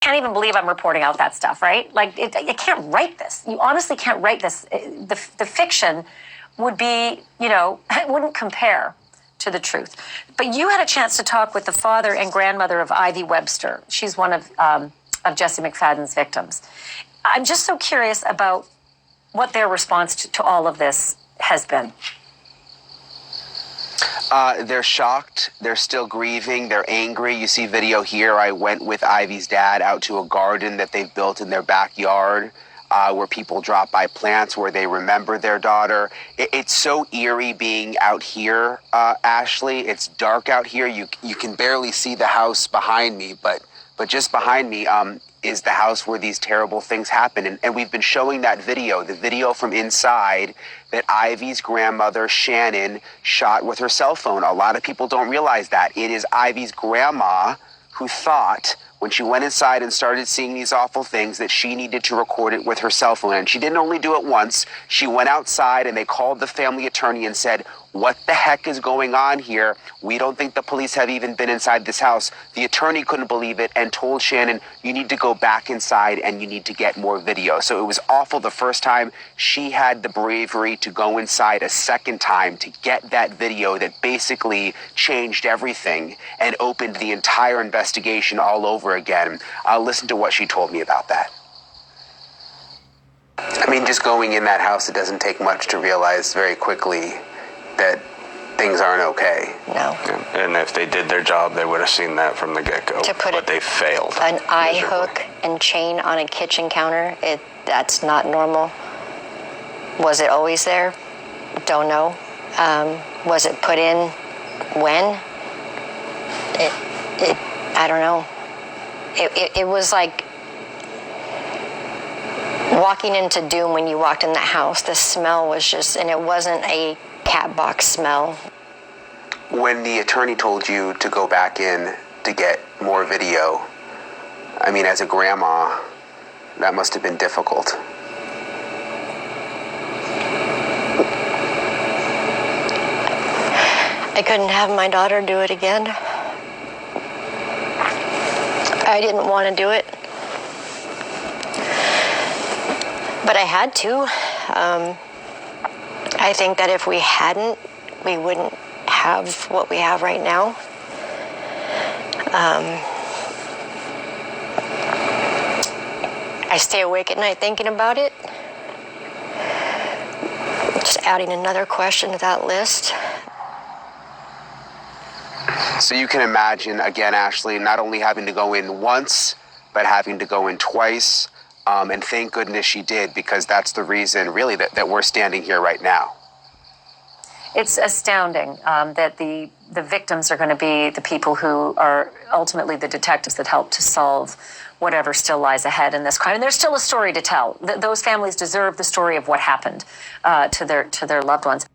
can't even believe I'm reporting out that stuff, right? Like, you can't write this. You honestly can't write this. The fiction would be, it wouldn't compare to the truth. But you had a chance to talk with the father and grandmother of Ivy Webster. She's one of Jessie McFadden's victims. I'm just so curious about what their response to all of this has been. They're shocked. They're still grieving. They're angry. You see video here. I went with Ivy's dad out to a garden that they've built in their backyard where people drop by plants, where they remember their daughter. It's so eerie being out here, Ashley. It's dark out here. You can barely see the house behind me, but just behind me is the house where these terrible things happen. And we've been showing that video, the video from inside that Ivy's grandmother, Shannon, shot with her cell phone. A lot of people don't realize that. It is Ivy's grandma who thought, when she went inside and started seeing these awful things, that she needed to record it with her cell phone. And she didn't only do it once. She went outside and they called the family attorney and said, "What the heck is going on here? We don't think the police have even been inside this house." The attorney couldn't believe it and told Shannon, "You need to go back inside and you need to get more video." So it was awful the first time. She had the bravery to go inside a second time to get that video that basically changed everything and opened the entire investigation all over again. Listen to what she told me about that. I mean, just going in that house, it doesn't take much to realize very quickly that things aren't okay. No. And if they did their job, they would have seen that from the get-go. But they failed. An eye hook and chain on a kitchen counter, that's not normal. Was it always there? Don't know. Was it put in when? I don't know. It was like walking into doom when you walked in the house. The smell was just, and it wasn't a cat box smell. When the attorney told you to go back in to get more video, I mean, as a grandma, that must have been difficult. I couldn't have my daughter do it again. I didn't want to do it. But I had to. I think that if we hadn't, we wouldn't have what we have right now. I stay awake at night thinking about it. Just adding another question to that list. So you can imagine, again, Ashley, not only having to go in once, but having to go in twice. And thank goodness she did, because that's the reason, really, that we're standing here right now. It's astounding that the victims are going to be the people who are ultimately the detectives that help to solve whatever still lies ahead in this crime. And there's still a story to tell. Those families deserve the story of what happened to their loved ones.